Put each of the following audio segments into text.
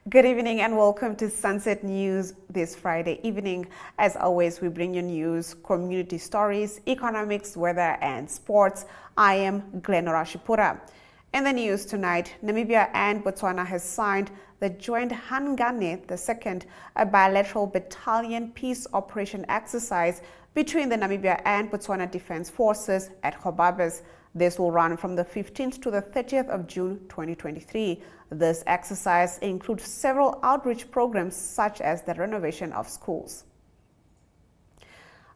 Good evening and welcome to Sunset News this Friday evening. As always, we bring you news, community stories, economics, weather, and sports. I am Glenora Shipura. In the news tonight, Namibia and Botswana has signed the joint Hangane II, a bilateral battalion peace operation exercise between the Namibia and Botswana Defense Forces at Hobabes. This will run from the 15th to the 30th of June 2023. This exercise includes several outreach programs such as the renovation of schools.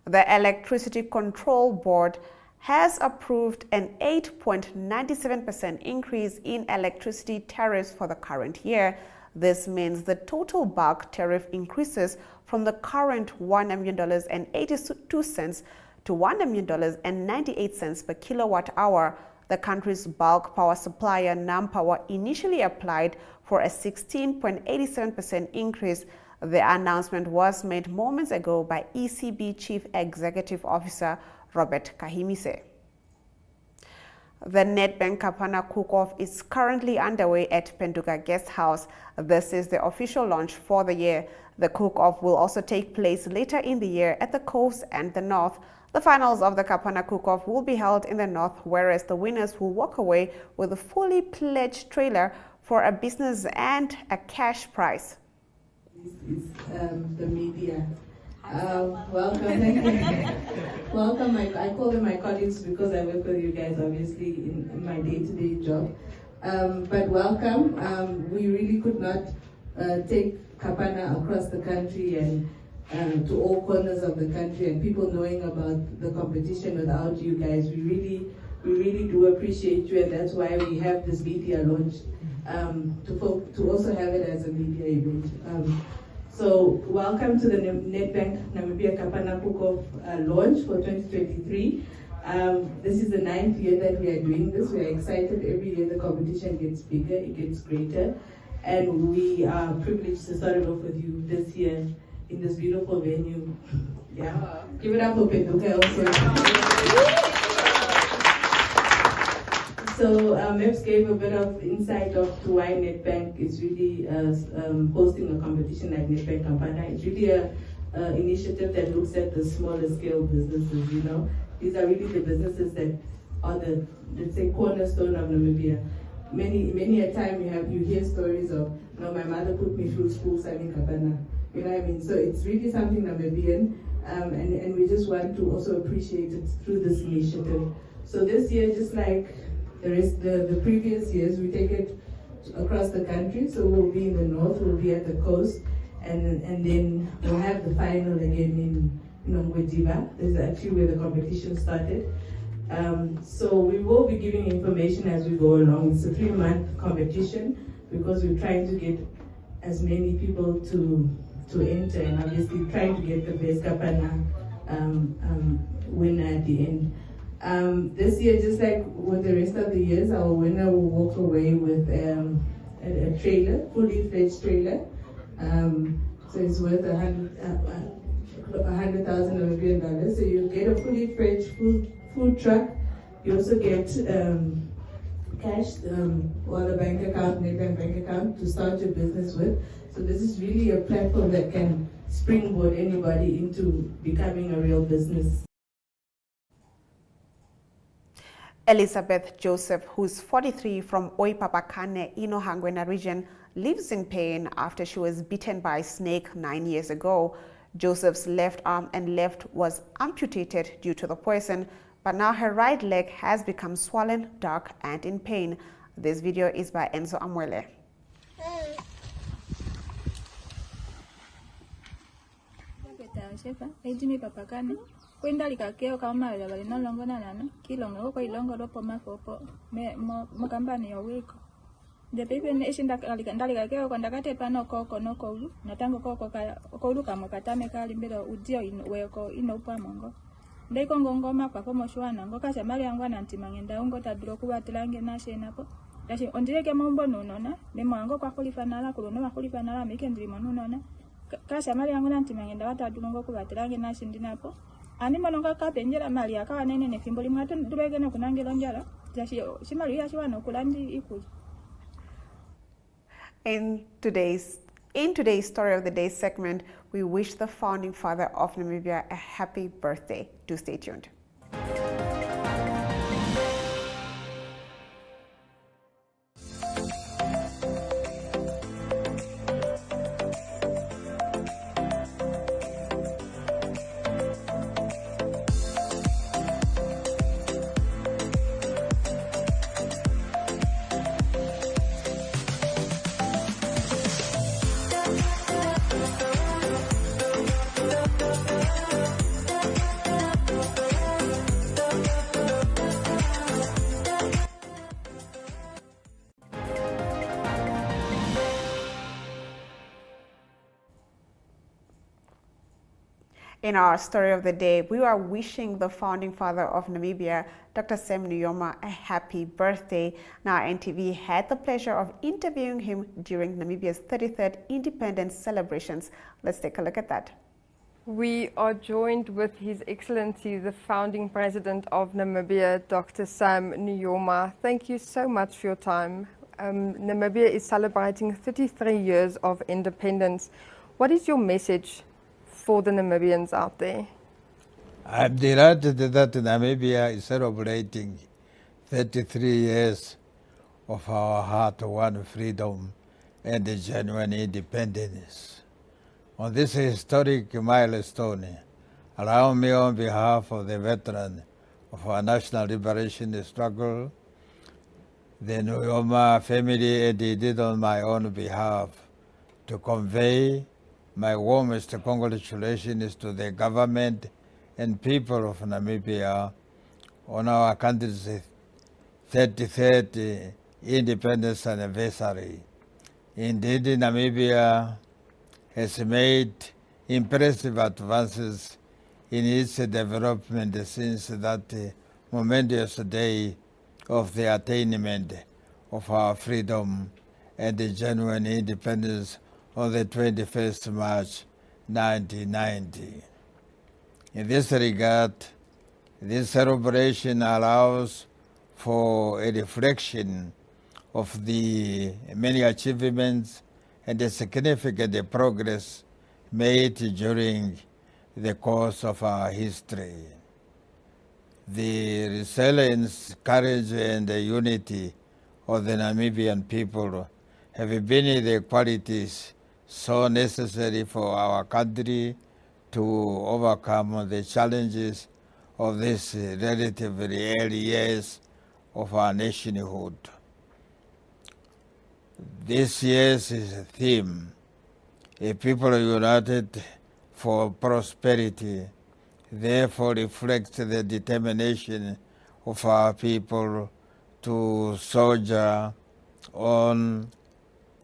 The Electricity Control Board has approved an 8.97% increase in electricity tariffs for the current year. This means the total bulk tariff increases from the current $1,000,082 to $1,000,098 per kilowatt hour. The country's bulk power supplier, NamPower, initially applied for a 16.87% increase. The announcement was made moments ago by ECB Chief Executive Officer Robert Kahimise. The Nedbank Kapana cook-off is currently underway at Penduka Guest House. This is the official launch for the year. The cook-off will also take place later in the year at the coast and the north. The finals of the Kapana cook-off will be held in the north, whereas the winners will walk away with a fully pledged trailer for a business and a cash prize. This is the media. Welcome. Welcome. I call them my colleagues because I work with you guys, obviously, in my day-to-day job. But welcome. We really could not take Kapana across the country and to all corners of the country and people knowing about the competition without you guys. We really do appreciate you, and that's why we have this media launch to also have it as a media event. So welcome to the Nedbank Namibia Kapana Cook-Off launch for 2023. This is the 9th year that we are doing this. We are excited. Every year the competition gets bigger, it gets greater, and we are privileged to start it off with you this year in this beautiful venue. Yeah, give it up for Penduka also. So Meps gave a bit of insight of to why Nedbank is really hosting a competition like Nedbank Kapana. It's really an initiative that looks at the smaller scale businesses. You know, these are really the businesses that are the, let's say, cornerstone of Namibia. Many a time you hear stories of, you know, my mother put me through school signing Kapana. You know what I mean? So it's really something Namibian, and we just want to also appreciate it through this initiative. So this year, just like the previous years, we take it across the country. So we'll be in the north, we'll be at the coast, and then we'll have the final again in Oneuptwo. This is actually where the competition started. So we will be giving information as we go along. It's a 3-month competition because we're trying to get as many people to enter, and obviously trying to get the best Kapana winner at the end. This year, just like with the rest of the years, our winner will walk away with a trailer, fully fledged trailer. So it's worth $100,000 Namibian. So you get a fully fledged food truck. You also get cash or a bank account, Nedbank bank account to start your business with. So this is really a platform that can springboard anybody into becoming a real business. Elizabeth Joseph, who's 43 from Oipapakane, Inohangwena region, lives in pain after she was bitten by a snake 9 years ago. Joseph's left arm and left was amputated due to the poison, but now her right leg has become swollen, dark, and in pain. This video is by Enzo Amwele. Kwendalika keo kaumala bali no longo nanana kilongo ko ilongo lopo mafopo me mo kambani yowiko de pepe ne ishinda ndalika keo kwanda kate pano koko no kolu natango koko ka kolu kama katame kali mbero udio weko inopa mongo ndeko ngongo mapa ko moshwana ngo kasha mali yangu anantimangenda ungo taduro kuba tilange na shenapo dashi ondireke mombo nonona ne mwango kwa kulifanala kulono makulifanala meke ndimo nonona kasha mali yangu anantimangenda wataduro ngo kuba tilange na shindinapo ani malonga kapenjera mali akawa nene ne fimbo limwatu ndubege no kunangela njala jashi shimali ya shwana kulandi ikuja. In today's Story of the Day segment, we wish the founding father of Namibia a happy birthday. Do stay tuned. In our story of the day, we are wishing the founding father of Namibia, Dr. Sam Nujoma, a happy birthday. Now, NTV had the pleasure of interviewing him during Namibia's 33rd independence celebrations. Let's take a look at that. We are joined with His Excellency, the founding president of Namibia, Dr. Sam Nujoma. Thank you so much for your time. Namibia is celebrating 33 years of independence. What is your message for the Namibians out there? I'm delighted that Namibia is celebrating 33 years of our hard-won freedom and genuine independence. On this historic milestone, allow me on behalf of the veteran of our national liberation struggle, the Nujoma family, and indeed on my own behalf, to convey my warmest congratulations to the government and people of Namibia on our country's 33rd independence anniversary. Indeed, Namibia has made impressive advances in its development since that momentous day of the attainment of our freedom and the genuine independence on the 21st March 1990. In this regard, this celebration allows for a reflection of the many achievements and the significant progress made during the course of our history. The resilience, courage, and the unity of the Namibian people have been the qualities so necessary for our country to overcome the challenges of these relatively early years of our nationhood. This year's theme, a people united for prosperity, therefore reflects the determination of our people to soldier on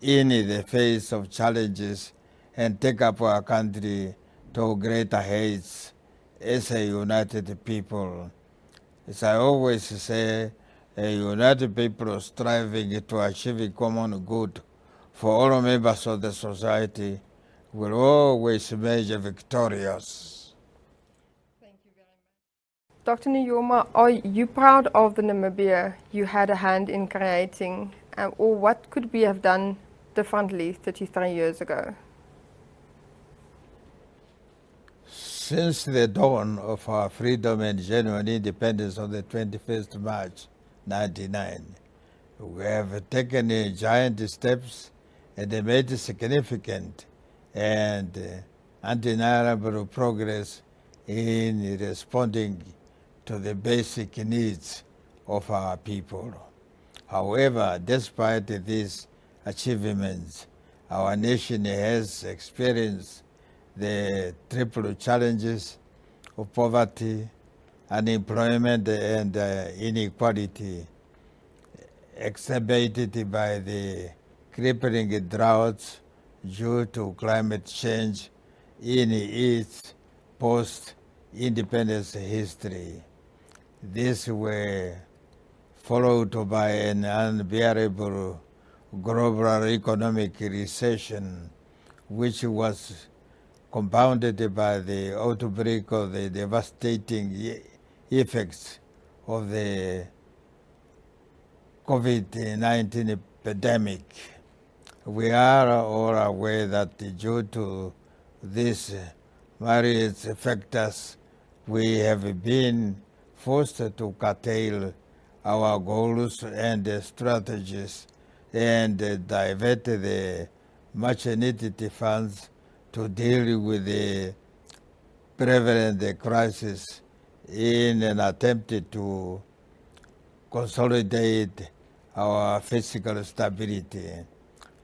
in the face of challenges and take up our country to greater heights as a united people. As I always say, a united people striving to achieve common good for all members of the society will always emerge victorious. Thank you very much. Dr. Nujoma, are you proud of the Namibia you had a hand in creating, or what could we have done differently 33 years ago? Since the dawn of our freedom and genuine independence on the 21st March 1999, we have taken giant steps and made significant and undeniable progress in responding to the basic needs of our people. However, despite these achievements, our nation has experienced the triple challenges of poverty, unemployment, and inequality, exacerbated by the crippling droughts due to climate change in its post-independence history. These were followed by an unbearable global economic recession, which was compounded by the outbreak of the devastating effects of the COVID-19 epidemic. We are all aware that due to these various factors, we have been forced to curtail our goals and strategies and divert the much needed funds to deal with the prevalent crisis in an attempt to consolidate our fiscal stability.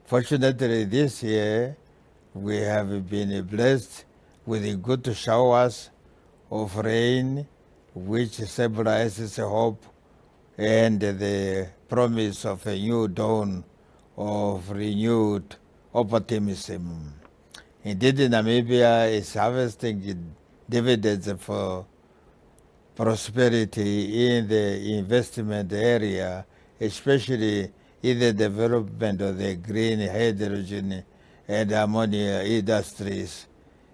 Fortunately, this year we have been blessed with good showers of rain, which symbolizes hope and the promise of a new dawn of renewed optimism. Indeed, Namibia is harvesting dividends for prosperity in the investment area, especially in the development of the green hydrogen and ammonia industries,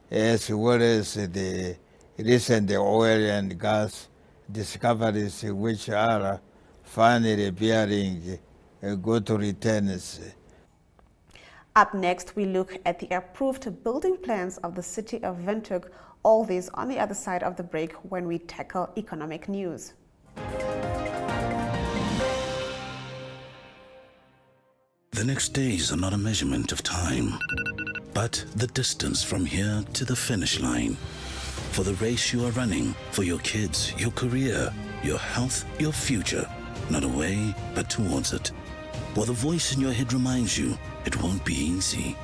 as well as the recent oil and gas discoveries, which are finally bearing good returns. Up next, we look at the approved building plans of the city of Windhoek. All this on the other side of the break when we tackle economic news. The next days are not a measurement of time, but the distance from here to the finish line. For the race you are running, for your kids, your career, your health, your future. Not away, but towards it. While the voice in your head reminds you it won't be easy.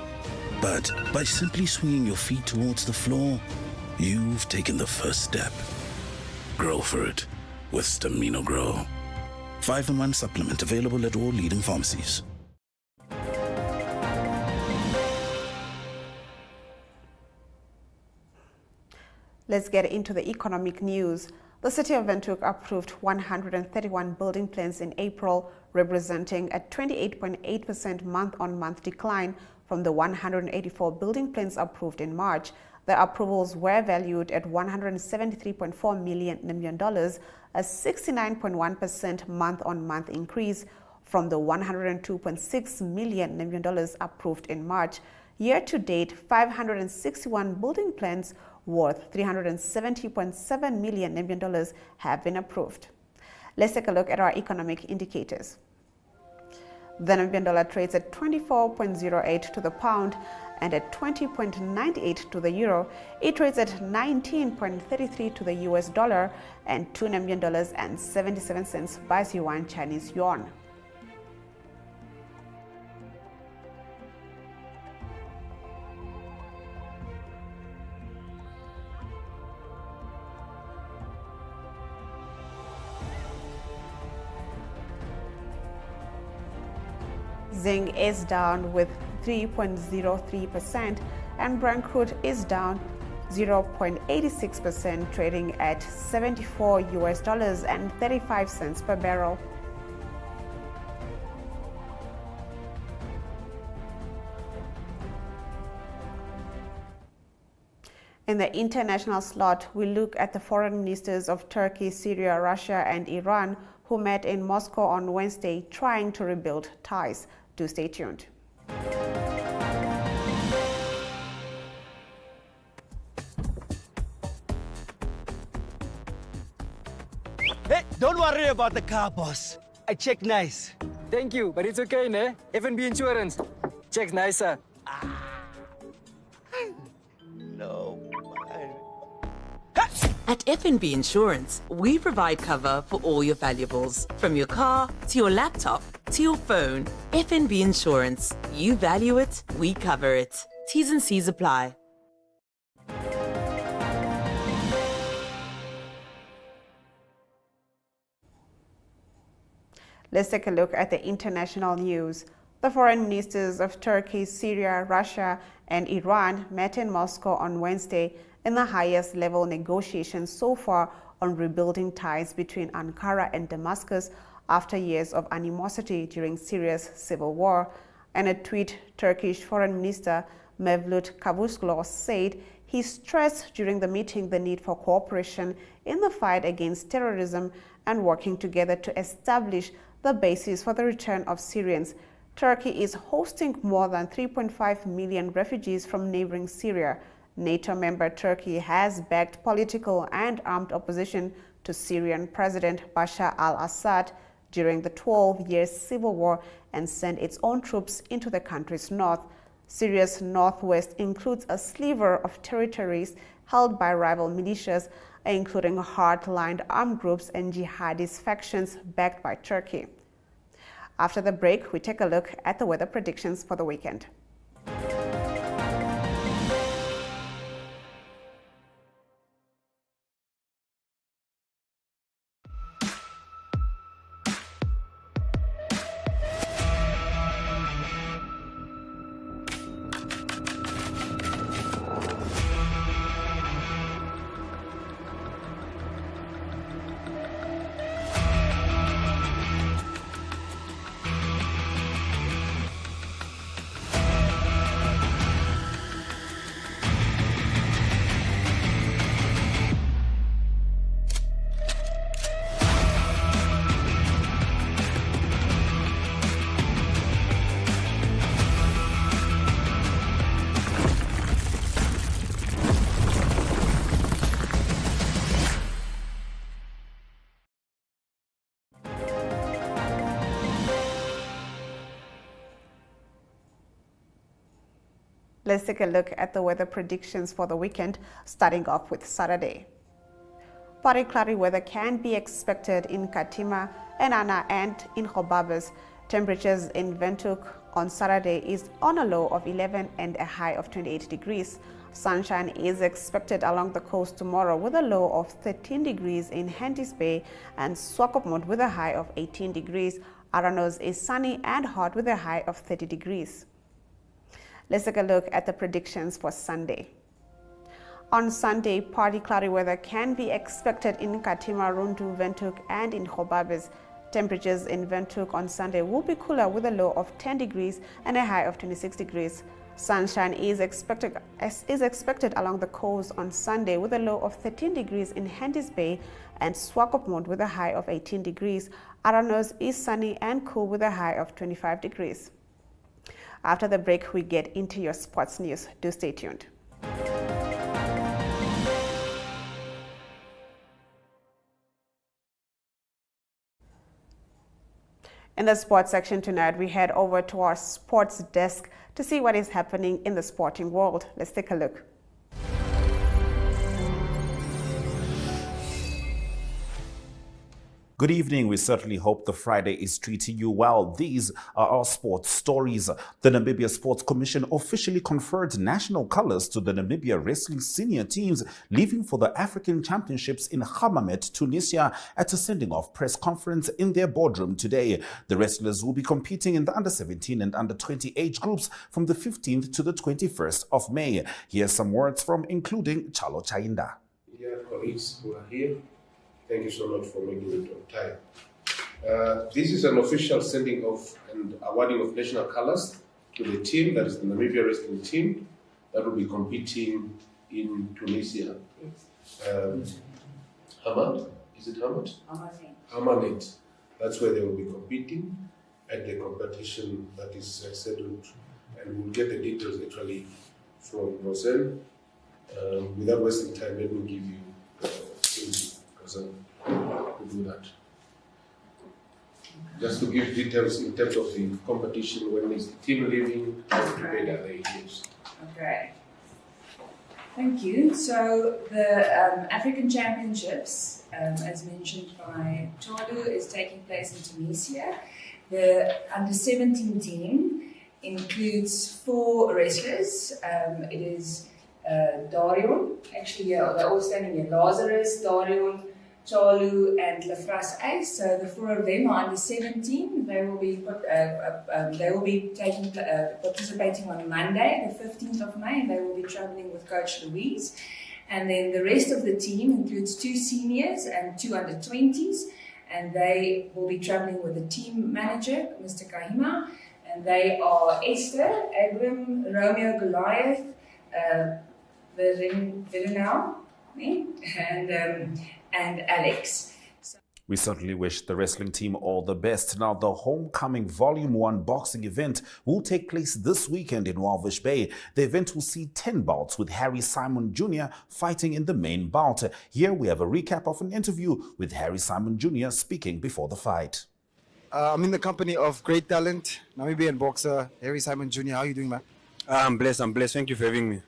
But by simply swinging your feet towards the floor, you've taken the first step. Grow for it with Stamino Grow. 5-in-1 supplement available at all leading pharmacies. Let's get into the economic news. The city of Windhoek approved 131 building plans in April, representing a 28.8% month-on-month decline from the 184 building plans approved in March. The approvals were valued at $173.4 million, a 69.1% month-on-month increase from the $102.6 million approved in March. Year-to-date, 561 building plans worth $370.7 million have been approved. Let's take a look at our economic indicators. The Namibian dollar trades at 24.08 to the pound and at 20.98 to the euro. It trades at 19.33 to the US dollar and $2.77 buys yuan Chinese yuan. Zinc is down with 3.03% and Brent crude is down 0.86%, trading at $74.35 per barrel. In the international slot, we look at the foreign ministers of Turkey, Syria, Russia, and Iran who met in Moscow on Wednesday trying to rebuild ties. Do stay tuned. Hey, don't worry about the car, boss. I check nice. Thank you, but it's okay, ne? F&B Insurance. Checks nicer. No. At F&B Insurance, we provide cover for all your valuables, from your car to your laptop to your phone. F&B Insurance. You value it, we cover it. T's and C's apply. Let's take a look at the international news. The foreign ministers of Turkey, Syria, Russia, and Iran met in Moscow on Wednesday in the highest level negotiations so far on rebuilding ties between Ankara and Damascus after years of animosity during Syria's civil war. In a tweet, Turkish Foreign Minister Mevlut Cavusoglu said he stressed during the meeting the need for cooperation in the fight against terrorism and working together to establish the basis for the return of Syrians Turkey is hosting more than 3.5 million refugees from neighboring Syria. NATO member Turkey has backed political and armed opposition to Syrian President Bashar al-Assad during the 12-year civil war and sent its own troops into the country's north. Syria's northwest includes a sliver of territories held by rival militias, including hard-lined armed groups and jihadist factions backed by Turkey. After the break, we take a look at the weather predictions for the weekend. Let's take a look at the weather predictions for the weekend, starting off with Saturday. Partly cloudy weather can be expected in Katima, Enana, and in Hobabes. Temperatures in Windhoek on Saturday is on a low of 11 and a high of 28 degrees. Sunshine is expected along the coast tomorrow with a low of 13 degrees in Henties Bay and Swakopmund with a high of 18 degrees. Aranos is sunny and hot with a high of 30 degrees. Let's take a look at the predictions for Sunday. On Sunday, partly cloudy weather can be expected in Katima, Rundu, Windhoek, and in Hobabes. Temperatures in Windhoek on Sunday will be cooler with a low of 10 degrees and a high of 26 degrees. Sunshine is expected along the coast on Sunday with a low of 13 degrees in Henties Bay and Swakopmund with a high of 18 degrees. Aranos is sunny and cool with a high of 25 degrees. After the break, we get into your sports news. Do stay tuned. In the sports section tonight, we head over to our sports desk to see what is happening in the sporting world. Let's take a look. Good evening. We certainly hope the Friday is treating you well. These are our sports stories. The Namibia Sports Commission officially conferred national colors to the Namibia wrestling senior teams, leaving for the African Championships in Hammamet, Tunisia, at a sending-off press conference in their boardroom today. The wrestlers will be competing in the under-17 and under-20 age groups from the 15th to the 21st of May. Here's some words from including Chalo Chainda. Dear colleagues who are here, thank you so much for making it on time. This is an official sending off and awarding of national colors to the team, that is the Namibia wrestling team, that will be competing in Tunisia. Hamad? Is it Hamad? Hammamet. That's where they will be competing at the competition that is scheduled. And we'll get the details actually from Roselle. Without wasting time, let me give you to do that. Just to give details in terms of the competition, when is the team leaving, how prepared are they? Okay. Thank you. So the African Championships, as mentioned by Tolu, is taking place in Tunisia. The under-17 team includes 4 wrestlers. It is Darion, actually they're all standing here, Lazarus, Darion, Chalu and Lafras Ace. So the 4 of them are under 17. They will be participating on Monday, the 15th of May, and they will be traveling with Coach Louise. And then the rest of the team includes 2 seniors and 2 under 20s, and they will be traveling with the team manager, Mr. Kahima. And they are Esther, Abram, Romeo, Goliath, Villanelle, and Alex. We certainly wish the wrestling team all the best. Now, the Homecoming Volume 1 boxing event will take place this weekend in Walvish Bay. The event will see 10 bouts with Harry Simon Jr. fighting in the main bout. Here we have a recap of an interview with Harry Simon Jr. speaking before the fight. I'm in the company of great talent, Namibian boxer Harry Simon Jr. How are you doing, man? I'm blessed. Thank you for having me.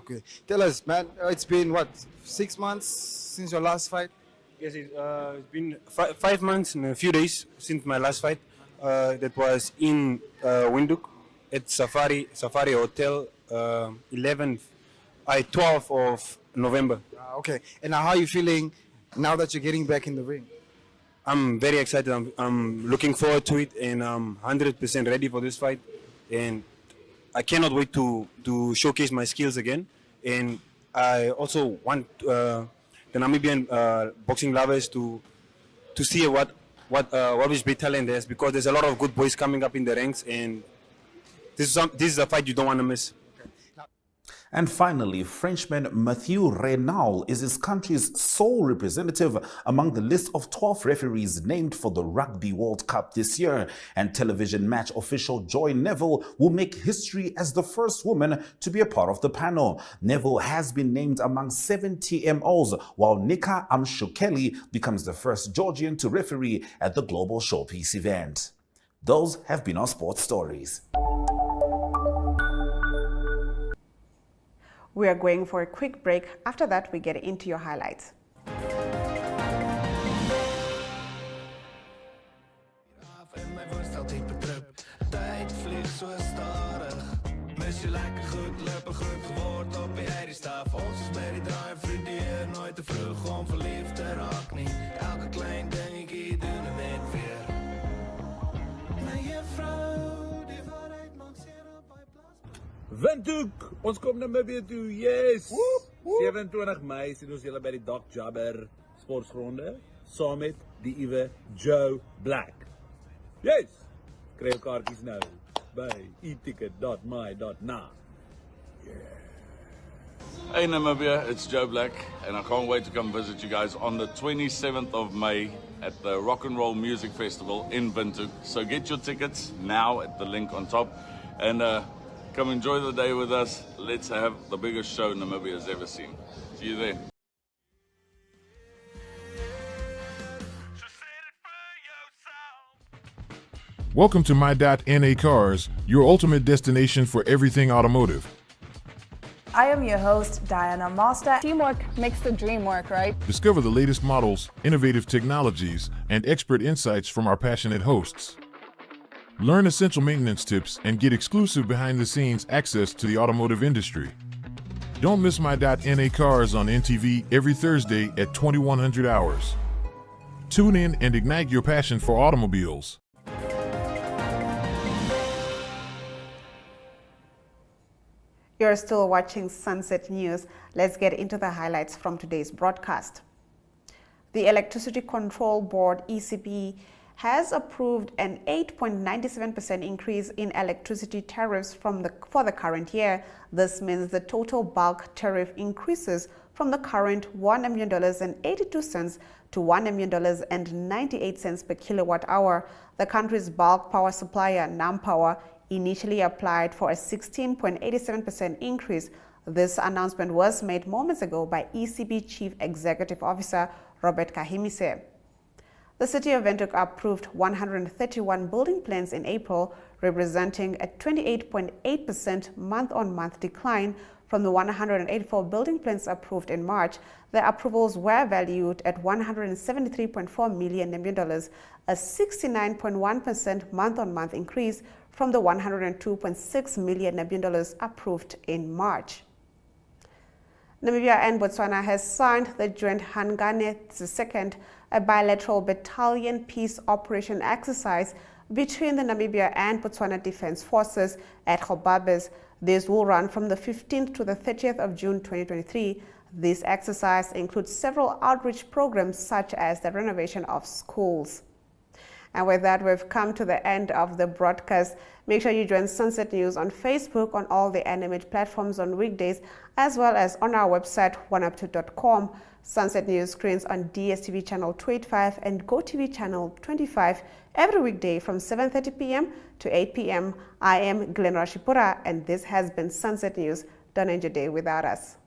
Good. Tell us, man, it's been, 6 months since your last fight? Yes, it's been 5 months and a few days since my last fight. That was in Windhoek at Safari Hotel, 12th of November. Okay. And now how are you feeling now that you're getting back in the ring? I'm very excited. I'm looking forward to it, and I'm 100% ready for this fight. And I cannot wait to showcase my skills again. And I also want the Namibian boxing lovers to see what is big talent there is, because there's a lot of good boys coming up in the ranks, and this is a fight you don't want to miss. And finally, Frenchman Mathieu Reynal is his country's sole representative among the list of 12 referees named for the Rugby World Cup this year. And television match official Joy Neville will make history as the first woman to be a part of the panel. Neville has been named among 7 TMOs, while Nika Amshukeli becomes the first Georgian to referee at the Global Showpiece event. Those have been our sports stories. We are going for a quick break. After that, we get into your highlights. Windhoek, ons kom Namibië toe, yes! 27 Mei sien ons julle by die Doc Jabber sportgronde, saam met die Iwe Joe Black. Yes! Kry jou kaartjies nou by eticket.my.na. Hey Namibia, it's Joe Black, and I can't wait to come visit you guys on the 27th of May at the Rock and Roll Music Festival in Windhoek. So get your tickets now at the link on top, and come enjoy the day with us. Let's have the biggest show Namibia has ever seen. See you there. Welcome to My.NA Cars, your ultimate destination for everything automotive. I am your host, Diana Master. Teamwork makes the dream work, right? Discover the latest models, innovative technologies, and expert insights from our passionate hosts. Learn essential maintenance tips and get exclusive behind-the-scenes access to the automotive industry. Don't miss My.NA Cars on NTV every Thursday at 2100 hours. Tune in and ignite your passion for automobiles. You're still watching Sunset News. Let's get into the highlights from today's broadcast. The Electricity Control Board, ECB, has approved an 8.97% increase in electricity tariffs for the current year. This means the total bulk tariff increases from the current $1,000,082 to $1,000,098 per kilowatt hour. The country's bulk power supplier, NamPower, initially applied for a 16.87% increase. This announcement was made moments ago by ECB Chief Executive Officer Robert Kahimise. The city of Windhoek approved 131 building plans in April, representing a 28.8% month-on-month decline from the 184 building plans approved in March. The approvals were valued at $173.4 million, a 69.1% month-on-month increase from the $102.6 million approved in March. Namibia and Botswana has signed the joint Hangane II, a bilateral battalion peace operation exercise between the Namibia and Botswana Defense Forces at Gobabis. This will run from the 15th to the 30th of June 2023. This exercise includes several outreach programs such as the renovation of schools. And with that, we've come to the end of the broadcast. Make sure you join Sunset News on Facebook, on all the NMH platforms on weekdays, as well as on our website, oneuptwo.com. Sunset News screens on DSTV channel 285 and GoTV channel 25 every weekday from 7:30 p.m. to 8 p.m. I am Glenn Rashipura, and this has been Sunset News. Don't end your day without us.